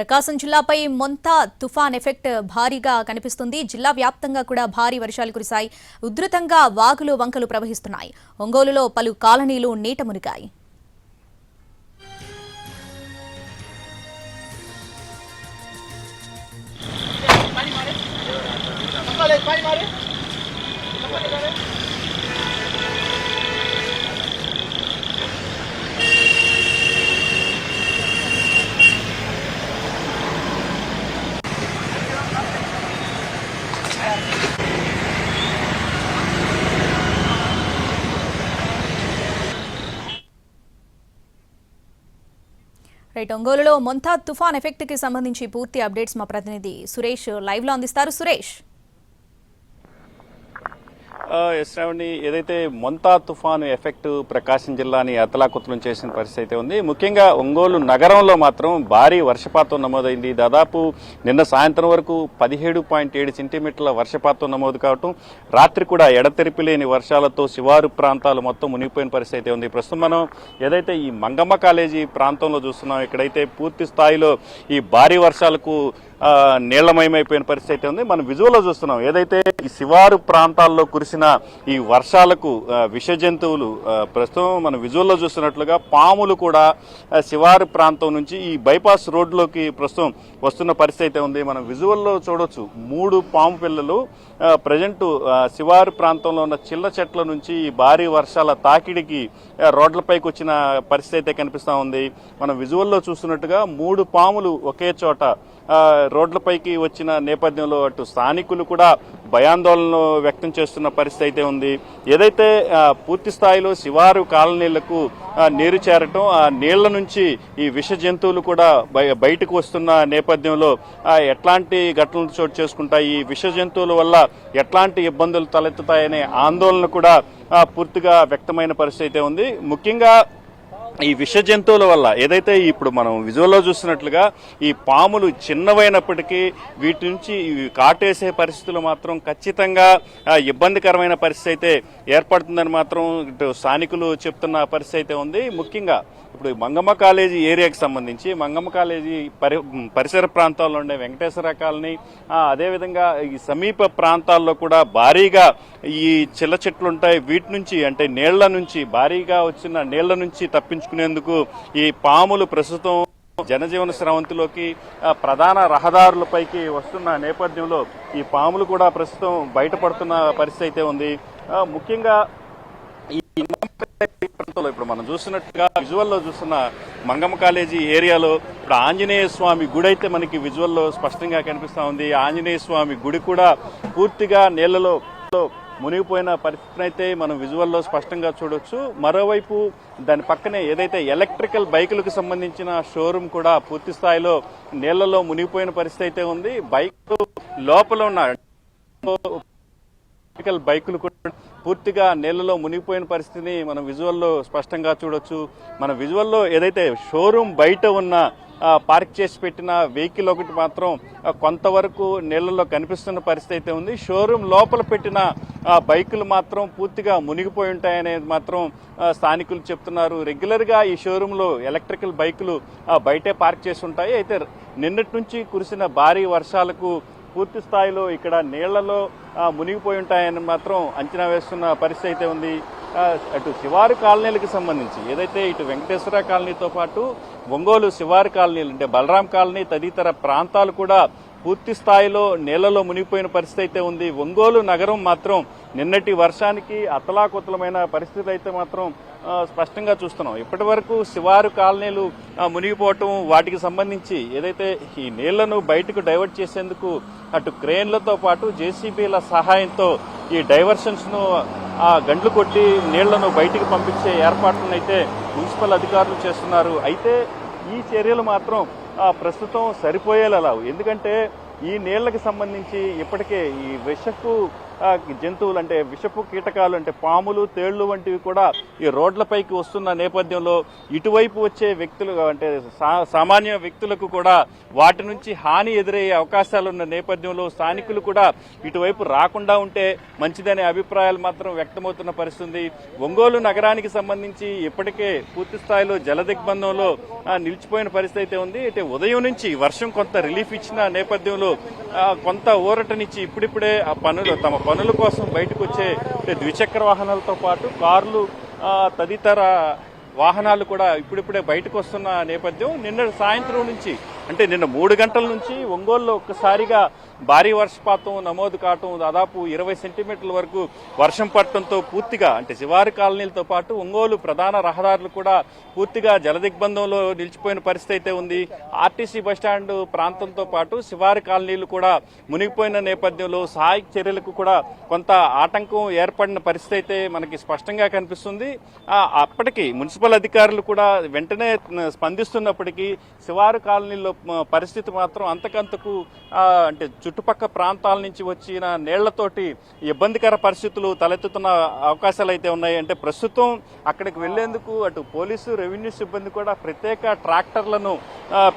ప్రకాశం జిల్లాపై మొంతా తుఫాన్ ఎఫెక్ట్ భారీగా కనిపిస్తుంది. జిల్లా వ్యాప్తంగా కూడా భారీ వర్షాలు కురిశాయి. ఉధృతంగా వాగులు వంకలు ప్రవహిస్తున్నాయి. ఒంగోలులో పలు కాలనీలు నీట మునిగాయి. ఒంగోలులో మొంతా తుఫాన్ ఎఫెక్ట్ కి సంబంధించి పూర్తి అప్డేట్స్ మా ప్రతినిధి సురేష్ లైవ్ లో అందిస్తారు. సురేష్, శ్రావణి, ఏదైతే మొంతా తుఫాను ఎఫెక్ట్ ప్రకాశం జిల్లాని అతలాకుతలం చేసిన పరిస్థితి అయితే ఉంది. ముఖ్యంగా ఒంగోలు నగరంలో మాత్రం భారీ వర్షపాతం నమోదైంది. దాదాపు నిన్న సాయంత్రం వరకు 17.7 సెంటీమీటర్ల వర్షపాతం నమోదు కావటం, రాత్రి కూడా ఎడతెరిపి లేని వర్షాలతో శివారు ప్రాంతాలు మొత్తం మునిగిపోయిన పరిస్థితి అయితే ఉంది. ప్రస్తుతం మనం ఏదైతే ఈ మంగమ్మ కాలేజీ ప్రాంతంలో చూస్తున్నాం, ఇక్కడైతే పూర్తి స్థాయిలో ఈ భారీ వర్షాలకు నీళ్లమయమైపోయిన పరిస్థితి అయితే ఉంది. మనం విజువల్లో చూస్తున్నాం, ఏదైతే ఈ శివారు ప్రాంతాల్లో కురిసిన ఈ వర్షాలకు విష జంతువులు ప్రస్తుతం మనం విజువల్లో చూస్తున్నట్లుగా పాములు కూడా శివారు ప్రాంతం నుంచి ఈ బైపాస్ రోడ్లోకి ప్రస్తుతం వస్తున్న పరిస్థితి అయితే ఉంది. మనం విజువల్లో చూడొచ్చు, 3 పాము పిల్లలు ప్రజెంట్ శివారు ప్రాంతంలో ఉన్న చిల్ల చెట్ల నుంచి ఈ భారీ వర్షాల తాకిడికి రోడ్లపైకి వచ్చిన పరిస్థితి అయితే కనిపిస్తూ ఉంది. మనం విజువల్లో చూస్తున్నట్టుగా 3 పాములు ఒకే చోట రోడ్లపైకి వచ్చిన నేపథ్యంలో అటు స్థానికులు కూడా భయాందోళన వ్యక్తం చేస్తున్న పరిస్థితి అయితే ఉంది. ఏదైతే పూర్తి స్థాయిలో శివారు కాలనీలకు నీరు చేరటం, ఆ నీళ్ల నుంచి ఈ విష జంతువులు కూడా బయటకు వస్తున్న నేపథ్యంలో ఎట్లాంటి ఘటనలు చోటు చేసుకుంటాయి, ఈ విష జంతువుల వల్ల ఎట్లాంటి ఇబ్బందులు తలెత్తుతాయనే ఆందోళన కూడా పూర్తిగా వ్యక్తమైన పరిస్థితి అయితే ఉంది. ముఖ్యంగా ఈ విష జంతువుల వల్ల ఏదైతే ఇప్పుడు మనం విజువల్లో చూస్తున్నట్లుగా ఈ పాములు చిన్నవైనప్పటికీ వీటి నుంచి కాటేసే పరిస్థితులు మాత్రం ఖచ్చితంగా ఇబ్బందికరమైన పరిస్థితి అయితే ఏర్పడుతుందని మాత్రం ఇటు స్థానికులు చెప్తున్న పరిస్థితి అయితే ఉంది. ముఖ్యంగా ఇప్పుడు మంగమ్మ కాలేజీ ఏరియాకి సంబంధించి మంగమ్మ కాలేజీ పరిసర ప్రాంతాల్లో ఉండే వెంకటేశ్వర కాలనీ, అదేవిధంగా ఈ సమీప ప్రాంతాల్లో కూడా భారీగా ఈ చిల్ల చెట్లు ఉంటాయి. వీటి నుంచి అంటే నీళ్ల నుంచి భారీగా వచ్చిన నీళ్ల నుంచి తప్పించుకునేందుకు ఈ పాములు ప్రస్తుతం జనజీవన స్రవంతిలోకి ప్రధాన రహదారులపైకి వస్తున్న నేపథ్యంలో ఈ పాములు కూడా ప్రస్తుతం బయటపడుతున్న పరిస్థితి అయితే ఉంది. ముఖ్యంగా ఈ ప్రాంతంలో ఇప్పుడు మనం చూస్తున్నట్టుగా విజువల్లో చూస్తున్న మంగమ్మ కాలేజీ ఏరియాలో ఇప్పుడు ఆంజనేయ స్వామి గుడి అయితే మనకి విజువల్లో స్పష్టంగా కనిపిస్తా ఉంది. ఆంజనేయ స్వామి గుడి కూడా పూర్తిగా నీళ్లలో మునిగిపోయిన పరిస్థితిని అయితే మనం విజువల్లో స్పష్టంగా చూడొచ్చు. మరోవైపు దాని పక్కనే ఏదైతే ఎలక్ట్రికల్ బైకులకు సంబంధించిన షోరూమ్ కూడా పూర్తి స్థాయిలో నీళ్లలో మునిగిపోయిన పరిస్థితి అయితే ఉంది. బైక్ లోపల ఉన్న ఎలక్ట్రికల్ బైకులు కూడా పూర్తిగా నీళ్లలో మునిగిపోయిన పరిస్థితిని మనం విజువల్లో స్పష్టంగా చూడొచ్చు. మన విజువల్లో ఏదైతే షోరూమ్ బయట ఉన్న పార్క్ చేసి పెట్టిన వెహికల్ ఒకటి మాత్రం కొంతవరకు నీళ్లలో కనిపిస్తున్న పరిస్థితి అయితే ఉంది. షోరూమ్ లోపల పెట్టిన బైకులు మాత్రం పూర్తిగా మునిగిపోయి ఉంటాయనేది మాత్రం స్థానికులు చెప్తున్నారు. రెగ్యులర్గా ఈ షోరూంలో ఎలక్ట్రికల్ బైకులు బయటే పార్క్ చేసి ఉంటాయి. అయితే నిన్నటి నుంచి కురిసిన భారీ వర్షాలకు పూర్తి స్థాయిలో ఇక్కడ నీళ్లలో మునిగిపోయి ఉంటాయని మాత్రం అంచనా వేస్తున్న పరిస్థితి అయితే ఉంది. అటు శివారు కాలనీలకు సంబంధించి ఏదైతే ఇటు వెంకటేశ్వర కాలనీతో పాటు ఒంగోలు శివారు కాలనీలు అంటే బలరాం కాలనీ తదితర ప్రాంతాలు కూడా పూర్తి స్థాయిలో నీళ్లలో మునిగిపోయిన పరిస్థితి అయితే ఉంది. ఒంగోలు నగరం మాత్రం నిన్నటి వర్షానికి అతలాకుతలమైన పరిస్థితి అయితే మాత్రం స్పష్టంగా చూస్తున్నాం. ఇప్పటి వరకు శివారు కాలనీలు మునిగిపోవటం, వాటికి సంబంధించి ఏదైతే ఈ నీళ్లను బయటకు డైవర్ట్ చేసేందుకు అటు క్రేన్లతో పాటు జేసీబీల సహాయంతో ఈ డైవర్షన్స్ ను గండ్లు కొట్టి నీళ్లను బయటికి పంపించే ఏర్పాట్లను అయితే మున్సిపల్ అధికారులు చేస్తున్నారు. అయితే ఈ చర్యలు మాత్రం ప్రస్తుతం సరిపోయేలా. ఎందుకంటే ఈ నీళ్లకు సంబంధించి ఇప్పటికే ఈ విషపు జంతువులు అంటే విషపు కీటకాలు అంటే పాములు, తేళ్లు వంటివి కూడా ఈ రోడ్లపైకి వస్తున్న నేపథ్యంలో ఇటువైపు వచ్చే వ్యక్తులు అంటే సామాన్య వ్యక్తులకు కూడా వాటి నుంచి హాని ఎదురయ్యే అవకాశాలు ఉన్న నేపథ్యంలో స్థానికులు కూడా ఇటువైపు రాకుండా ఉంటే మంచిదనే అభిప్రాయాలు మాత్రం వ్యక్తమవుతున్న పరిస్థితి. ఒంగోలు నగరానికి సంబంధించి ఇప్పటికే పూర్తి స్థాయిలో జలదిగ్బంధంలో నిలిచిపోయిన పరిస్థితి అయితే ఉంది. అయితే ఉదయం నుంచి వర్షం కొంత రిలీఫ్ ఇచ్చిన నేపథ్యంలో కొంత ఊరటనిచ్చి ఇప్పుడిప్పుడే ఆ తమ పనుల కోసం బయటకు వచ్చే ద్విచక్ర వాహనాలతో పాటు కార్లు తదితర వాహనాలు కూడా ఇప్పుడిప్పుడే బయటకు వస్తున్న నేపథ్యం. నిన్న సాయంత్రం నుంచి అంటే నిన్న 3 గంటల నుంచి ఒంగోలులో ఒక్కసారిగా భారీ వర్షపాతం నమోదు కావటం, దాదాపు 20 సెంటీమీటర్ల వరకు వర్షం పడటంతో పూర్తిగా అంటే శివారు కాలనీలతో పాటు ఒంగోలు ప్రధాన రహదారులు కూడా పూర్తిగా జలదిగ్బంధంలో నిలిచిపోయిన పరిస్థితి అయితే ఉంది. ఆర్టీసీ బస్టాండ్ ప్రాంతంతో పాటు శివారు కాలనీలు కూడా మునిగిపోయిన నేపథ్యంలో సహాయక చర్యలకు కూడా కొంత ఆటంకం ఏర్పడిన పరిస్థితి అయితే మనకి స్పష్టంగా కనిపిస్తుంది. అప్పటికి మున్సిపల్ అధికారులు కూడా వెంటనే స్పందిస్తున్నప్పటికీ శివారు కాలనీల్లో పరిస్థితి మాత్రం అంతకంతకు అంటే చుట్టుపక్కల ప్రాంతాల నుంచి వచ్చిన నీళ్లతోటి ఇబ్బందికర పరిస్థితులు తలెత్తుతున్న అవకాశాలు అయితే ఉన్నాయి. అంటే ప్రస్తుతం అక్కడికి వెళ్లేందుకు అటు పోలీసు, రెవెన్యూ సిబ్బంది కూడా ప్రత్యేక ట్రాక్టర్లను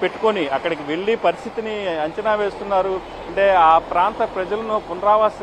పెట్టుకొని అక్కడికి వెళ్లి పరిస్థితిని అంచనా వేస్తున్నారు. అంటే ఆ ప్రాంత ప్రజలను పునరావాస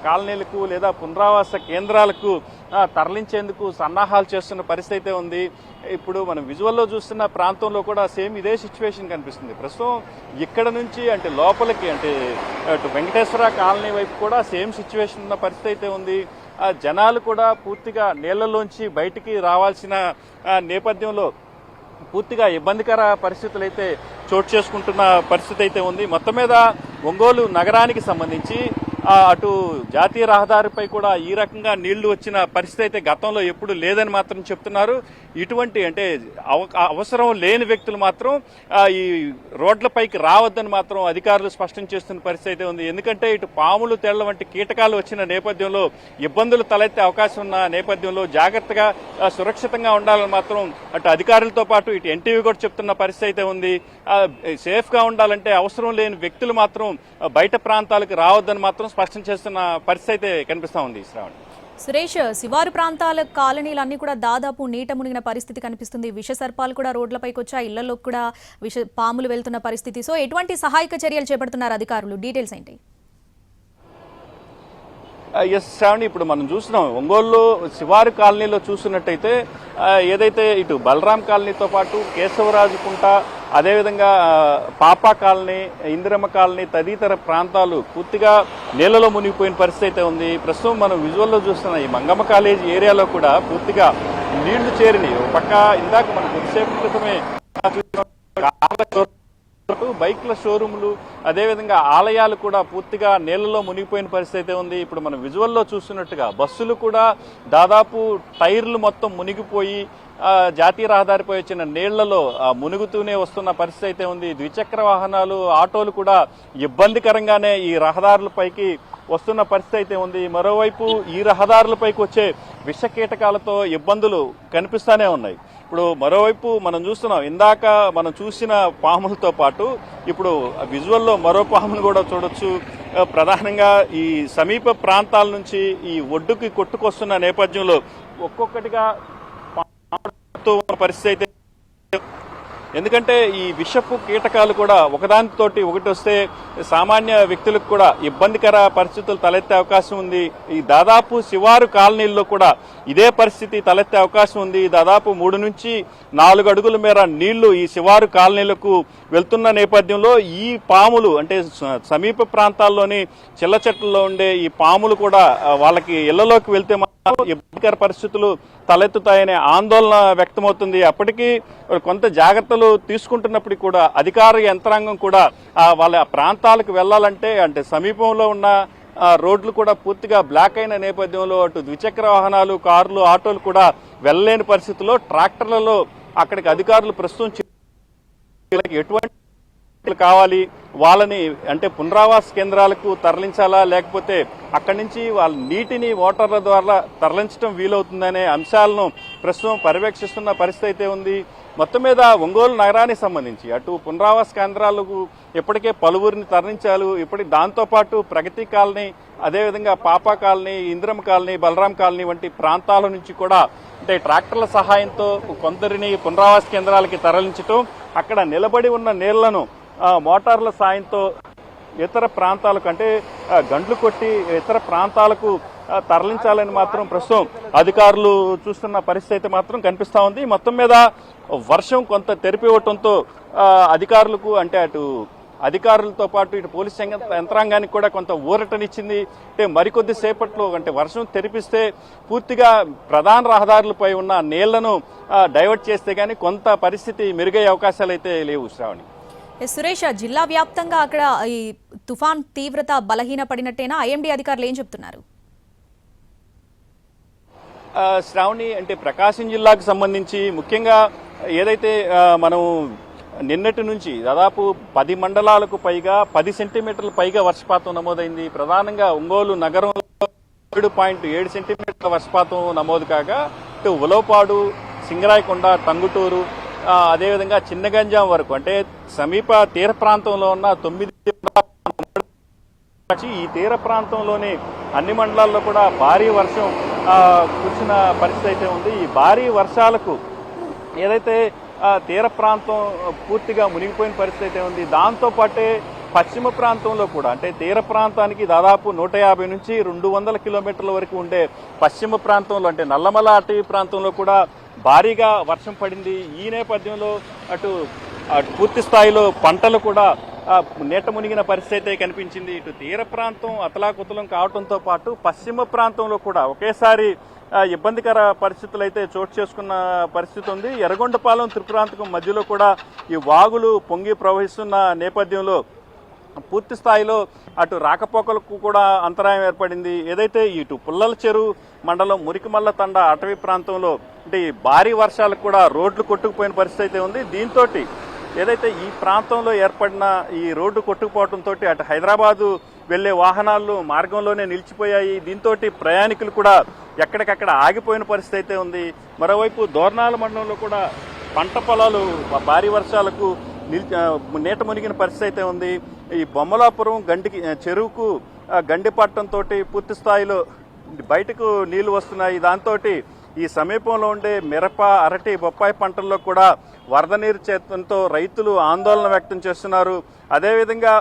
కాలనీలకు లేదా పునరావాస కేంద్రాలకు తరలించేందుకు సన్నాహాలు చేస్తున్న పరిస్థితి అయితే ఉంది. ఇప్పుడు మనం విజువల్లో చూస్తున్న ప్రాంతంలో కూడా సేమ్ ఇదే సిచ్యువేషన్ కనిపిస్తుంది. ప్రస్తుతం ఇక్కడ నుంచి అంటే లోపలికి అంటే అటు వెంకటేశ్వర కాలనీ వైపు కూడా సేమ్ సిచ్యువేషన్ ఉన్న పరిస్థితి అయితే ఉంది. జనాలు కూడా పూర్తిగా నీళ్లలోంచి బయటికి రావాల్సిన నేపథ్యంలో పూర్తిగా ఇబ్బందికర పరిస్థితులు అయితే చోటు చేసుకుంటున్న పరిస్థితి అయితే ఉంది. మొత్తం మీద ఒంగోలు నగరానికి సంబంధించి అటు జాతీయ రహదారిపై కూడా ఈ రకంగా నీళ్లు వచ్చిన పరిస్థితి అయితే గతంలో ఎప్పుడు లేదని మాత్రం చెప్తున్నారు. ఇటువంటి అంటే అవసరం లేని వ్యక్తులు మాత్రం ఈ రోడ్లపైకి రావద్దని మాత్రం అధికారులు స్పష్టం చేస్తున్న పరిస్థితి అయితే ఉంది. ఎందుకంటే ఇటు పాములు, తేళ్ల వంటి కీటకాలు వచ్చిన నేపథ్యంలో ఇబ్బందులు తలెత్తే అవకాశం ఉన్న నేపథ్యంలో జాగ్రత్తగా సురక్షితంగా ఉండాలని మాత్రం అటు అధికారులతో పాటు ఇటు ఎన్టీవీ కూడా చెప్తున్న పరిస్థితి అయితే ఉంది. సేఫ్ గా ఉండాలంటే అవసరం లేని వ్యక్తులు మాత్రం బయట ప్రాంతాలకు రావద్దని మాత్రం స్పష్టం చేస్తున్న పరిస్థితి అయితే కనిపిస్తా ఉంది. శ్రావణ్, సురేష్, శివారు ప్రాంతాల కాలనీలన్నీ కూడా దాదాపు నీట మునిగిన పరిస్థితి కనిపిస్తుంది. విష సర్పాలు కూడా రోడ్లపైకి వచ్చాయి, ఇళ్లలో కూడా పాములు వెళ్తున్న పరిస్థితి. సో ఎటువంటి సహాయక చర్యలు చేపడుతున్నారు అధికారులు? డీటెయిల్స్ ఏంటి? ఎస్ శ్రావణి, ఇప్పుడు మనం చూస్తున్నాం ఒంగోలులో శివారు కాలనీలో చూస్తున్నట్టయితే ఏదైతే ఇటు బలరాం కాలనీతో పాటు కేశవరాజు కుంట, అదేవిధంగా పాపా కాలనీ, ఇందిరమ్మ కాలనీ తదితర ప్రాంతాలు పూర్తిగా నీళ్లలో మునిగిపోయిన పరిస్థితి అయితే ఉంది. ప్రస్తుతం మనం విజువల్లో చూస్తున్న ఈ మంగమ్మ కాలేజీ ఏరియాలో కూడా పూర్తిగా నీళ్లు చేరినాయి. ఒక పక్క ఇందాక మనం కొద్దిసేపు క్రితమే బైక్ల షోరూములు, అదేవిధంగా ఆలయాలు కూడా పూర్తిగా నీళ్లలో మునిగిపోయిన పరిస్థితి ఉంది. ఇప్పుడు మనం విజువల్లో చూస్తున్నట్టుగా బస్సులు కూడా దాదాపు టైర్లు మొత్తం మునిగిపోయి జాతీయ రహదారిపై వచ్చిన నీళ్లలో మునుగుతూనే వస్తున్న పరిస్థితి అయితే ఉంది. ద్విచక్ర వాహనాలు, ఆటోలు కూడా ఇబ్బందికరంగానే ఈ రహదారులపైకి వస్తున్న పరిస్థితి అయితే ఉంది. మరోవైపు ఈ రహదారులపైకి వచ్చే విష కీటకాలతో ఇబ్బందులు కనిపిస్తూనే ఉన్నాయి. ఇప్పుడు మరోవైపు మనం చూస్తున్నాం, ఇందాక మనం చూసిన పాములతో పాటు ఇప్పుడు విజువల్లో మరో పామును కూడా చూడొచ్చు. ప్రధానంగా ఈ సమీప ప్రాంతాల నుంచి ఈ ఒడ్డుకి కొట్టుకొస్తున్న నేపథ్యంలో ఒక్కొక్కటిగా పరిస్థితి అయితే, ఎందుకంటే ఈ విషపు కీటకాలు కూడా ఒకదానితోటి ఒకటి వస్తే సామాన్య వ్యక్తులకు కూడా ఇబ్బందికర పరిస్థితులు తలెత్తే అవకాశం ఉంది. ఈ దాదాపు శివారు కాలనీల్లో కూడా ఇదే పరిస్థితి తలెత్తే అవకాశం ఉంది. దాదాపు 3 నుంచి 4 అడుగుల మేర నీళ్లు ఈ శివారు కాలనీలకు వెళ్తున్న నేపథ్యంలో ఈ పాములు అంటే సమీప ప్రాంతాల్లోని చిల్ల చెట్లలో ఉండే ఈ పాములు కూడా వాళ్ళకి ఇళ్లలోకి వెళ్తే ఇబ్బందికర పరిస్థితులు తలెత్తుతాయనే ఆందోళన వ్యక్తమవుతుంది. అప్పటికీ కొంత జాగ్రత్తలు తీసుకుంటున్నప్పటికీ కూడా అధికార యంత్రాంగం కూడా వాళ్ళ ప్రాంతాలకు వెళ్లాలంటే అంటే సమీపంలో ఉన్న రోడ్లు కూడా పూర్తిగా బ్లాక్ అయిన నేపథ్యంలో అటు ద్విచక్ర వాహనాలు, కార్లు, ఆటోలు కూడా వెళ్లలేని పరిస్థితుల్లో ట్రాక్టర్లలో అక్కడికి అధికారులు ప్రస్తుతం ఎటువంటి కావాలి, వాళ్ళని అంటే పునరావాస కేంద్రాలకు తరలించాలా, లేకపోతే అక్కడి నుంచి వాళ్ళ నీటిని మోటార్ల ద్వారా తరలించడం వీలవుతుందనే అంశాలను ప్రస్తుతం పర్యవేక్షిస్తున్న పరిస్థితి అయితే ఉంది. మొత్తం మీద ఒంగోలు నగరానికి సంబంధించి అటు పునరావాస కేంద్రాలకు ఇప్పటికే పలువురిని తరలించారు. ఇప్పటికి దాంతోపాటు ప్రగతి కాలనీ, అదేవిధంగా Papa colony, Indiramma colony, Balaram colony వంటి ప్రాంతాల నుంచి కూడా అంటే ట్రాక్టర్ల సహాయంతో కొందరిని పునరావాస కేంద్రాలకి తరలించడం, అక్కడ నిలబడి ఉన్న నీళ్లను మోటార్ల సాయంతో ఇతర ప్రాంతాలకు అంటే గండ్లు కొట్టి ఇతర ప్రాంతాలకు తరలించాలని మాత్రం ప్రస్తుతం అధికారులు చూస్తున్న పరిస్థితి మాత్రం కనిపిస్తా ఉంది. మొత్తం మీద వర్షం కొంత తెరిపివ్వటంతో అధికారులకు అంటే అటు అధికారులతో పాటు ఇటు పోలీస్ యంత్రాంగానికి కూడా కొంత ఊరటనిచ్చింది. అంటే మరికొద్ది సేపట్లో అంటే వర్షం తెరిపిస్తే పూర్తిగా ప్రధాన రహదారులపై ఉన్న నీళ్లను డైవర్ట్ చేస్తే గానీ కొంత పరిస్థితి మెరుగయ్యే అవకాశాలు అయితే లేవు. శ్రావణి, సురేష్, జిల్లా వ్యాప్తంగా అక్కడ ఈ తుఫాన్ తీవ్రత బలహీన పడినట్టేనా? ఐఎండీ అధికారులు ఏం చెప్తున్నారు? శ్రావణి, అంటే ప్రకాశం జిల్లాకు సంబంధించి ముఖ్యంగా ఏదైతే మనం నిన్నటి నుంచి దాదాపు 10 మండలాలకు పైగా 10 సెంటీమీటర్ల పైగా వర్షపాతం నమోదైంది. ప్రధానంగా ఒంగోలు నగరంలో 7.7 సెంటీమీటర్ల వర్షపాతం నమోదు కాగా ఇటు ఉలవపాడు, సింగరాయకొండ, టంగుటూరు, అదేవిధంగా చిన్నగంజాం వరకు అంటే సమీప తీర ప్రాంతంలో ఉన్న 9 ఈ తీర ప్రాంతంలోని అన్ని మండలాల్లో కూడా భారీ వర్షం కురిసిన పరిస్థితి అయితే ఉంది. ఈ భారీ వర్షాలకు ఏదైతే తీర ప్రాంతం పూర్తిగా మునిగిపోయిన పరిస్థితి అయితే ఉంది. దాంతోపాటే పశ్చిమ ప్రాంతంలో కూడా అంటే తీర ప్రాంతానికి దాదాపు 150 నుంచి 200 కిలోమీటర్ల వరకు ఉండే పశ్చిమ ప్రాంతంలో అంటే నల్లమల అటవీ ప్రాంతంలో కూడా భారీగా వర్షం పడింది. ఈ నేపథ్యంలో అటు పూర్తి స్థాయిలో పంటలు కూడా నీట మునిగిన పరిస్థితి కనిపించింది. ఇటు తీర ప్రాంతం అతలాకుతలం కావడంతో పాటు పశ్చిమ ప్రాంతంలో కూడా ఒకేసారి ఇబ్బందికర పరిస్థితులు అయితే చోటు చేసుకున్న పరిస్థితి ఉంది. ఎర్రగొండపాలెం, త్రిపురాంతకం మధ్యలో కూడా ఈ వాగులు పొంగి ప్రవహిస్తున్న నేపథ్యంలో పూర్తి స్థాయిలో అటు రాకపోకలకు కూడా అంతరాయం ఏర్పడింది. ఏదైతే ఇటు పుల్లల చెరువు మండలం మురికిమల్ల తండ అటవీ ప్రాంతంలో అంటే భారీ వర్షాలకు కూడా రోడ్లు కొట్టుకుపోయిన పరిస్థితి అయితే ఉంది. దీంతో ఏదైతే ఈ ప్రాంతంలో ఏర్పడిన ఈ రోడ్డు కొట్టుకుపోవడంతో అటు హైదరాబాదు వెళ్లే వాహనాలు మార్గంలోనే నిలిచిపోయాయి. దీంతో ప్రయాణికులు కూడా ఎక్కడికక్కడ ఆగిపోయిన పరిస్థితి అయితే ఉంది. మరోవైపు దోర్నాల మండలంలో కూడా పంట పొలాలు భారీ వర్షాలకు నీట మునిగిన పరిస్థితి అయితే ఉంది. ఈ బొమ్మలాపురం చెరువుకు గండి పట్టడంతో పూర్తి స్థాయిలో బయటకు నీళ్లు వస్తున్నాయి. దాంతో ఈ సమీపంలో ఉండే మిరప, అరటి, బొప్పాయి పంటల్లో కూడా వరద నీరు చేరడంతో రైతులు ఆందోళన వ్యక్తం చేస్తున్నారు. అదేవిధంగా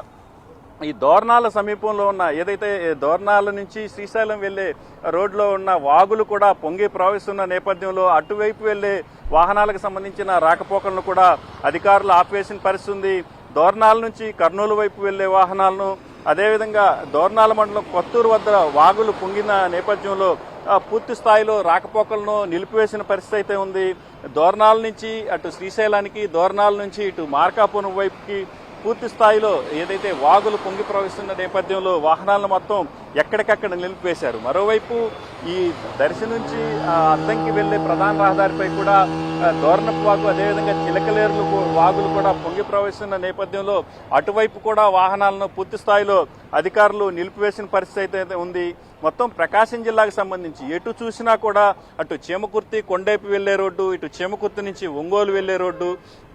ఈ దోర్నాల సమీపంలో ఉన్న ఏదైతే దోర్నాల నుంచి శ్రీశైలం వెళ్లే రోడ్లో ఉన్న వాగులు కూడా పొంగి ప్రవహిస్తున్న నేపథ్యంలో అటువైపు వెళ్లే వాహనాలకు సంబంధించిన రాకపోకలను కూడా అధికారులు ఆపివేసిన పరిస్థితి ఉంది. దోర్నాల నుంచి కర్నూలు వైపు వెళ్లే వాహనాలను, అదేవిధంగా దోర్నాల మండలం కొత్తూరు వద్ద వాగులు పొంగిన నేపథ్యంలో పూర్తి స్థాయిలో రాకపోకలను నిలిపివేసిన పరిస్థితి అయితే ఉంది. దోర్నాల నుంచి అటు శ్రీశైలానికి, దోర్నాల నుంచి ఇటు మార్కాపురం వైపుకి పూర్తి స్థాయిలో ఏదైతే వాగులు పొంగి ప్రవహిస్తున్న నేపథ్యంలో వాహనాలను మొత్తం ఎక్కడికక్కడ నిలిపివేశారు. మరోవైపు ఈ దర్శి నుంచి అద్దంకి వెళ్లే ప్రధాన రహదారిపై కూడా దోర్నపు వాగు, అదేవిధంగా చిలకలేరు వాగులు కూడా పొంగి ప్రవహిస్తున్న నేపథ్యంలో అటువైపు కూడా వాహనాలను పూర్తి స్థాయిలో అధికారులు నిలిపివేసిన పరిస్థితి అయితే ఉంది. మొత్తం ప్రకాశం జిల్లాకు సంబంధించి ఎటు చూసినా కూడా అటు చీమకుర్తి కొండేపు వెళ్లే రోడ్డు, ఇటు చీమకుర్తి నుంచి ఒంగోలు వెళ్లే రోడ్డు,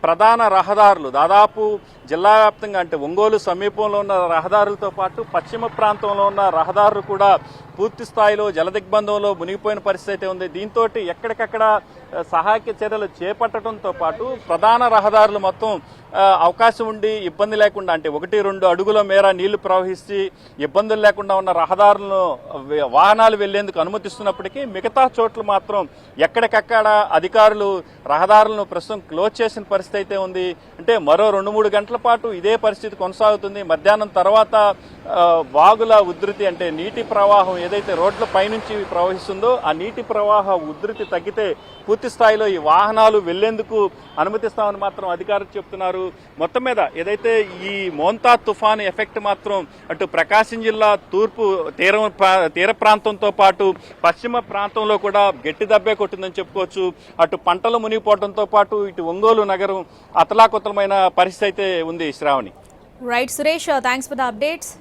ప్రధాన రహదారులు దాదాపు జిల్లా వ్యాప్తంగా అంటే ఒంగోలు సమీపంలో ఉన్న రహదారులతో పాటు పశ్చిమ ప్రాంతంలో ఉన్న రహదారులు కూడా పూర్తి స్థాయిలో జలదిగ్బంధంలో మునిగిపోయిన పరిస్థితి ఉంది. దీంతో ఎక్కడికక్కడ సహాయక చర్యలు చేపట్టడంతో పాటు ప్రధాన రహదారులు మొత్తం అవకాశం ఉండి ఇబ్బంది లేకుండా అంటే 1-2 అడుగుల మేర నీళ్లు ప్రవహించి ఇబ్బందులు లేకుండా ఉన్న రహదారులను వాహనాలు వెళ్లేందుకు అనుమతిస్తున్నప్పటికీ మిగతా చోట్ల మాత్రం ఎక్కడికక్కడ అధికారులు రహదారులను ప్రస్తుతం క్లోజ్ చేసిన పరిస్థితి అయితే ఉంది. అంటే మరో 2-3 గంటల పాటు ఇదే పరిస్థితి కొనసాగుతుంది. మధ్యాహ్నం తర్వాత వాగుల ఉధృతి అంటే నీటి ప్రవాహం ఏదైతే రోడ్ల పైనుంచి ప్రవహిస్తుందో ఆ నీటి ప్రవాహ ఉధృతి తగ్గితే పూర్తి స్థాయిలో ఈ వాహనాలు వెళ్లేందుకు అనుమతిస్తామని మాత్రం అధికారులు చెప్తున్నారు. మొత్తం మీద ఏదైతే ఈ మోంతా తుఫాను ఎఫెక్ట్ మాత్రం అటు ప్రకాశం జిల్లా తూర్పు తీర ప్రాంతంతో పాటు పశ్చిమ ప్రాంతంలో కూడా గట్టి దెబ్బే కొట్టిందని చెప్పుకోవచ్చు. అటు పంటలు మునిగిపోవడంతో పాటు ఇటు ఒంగోలు నగరం అతలాకుతలమైన పరిస్థితి అయితే ఉంది. Shravani. Right Suresh, thanks for the updates.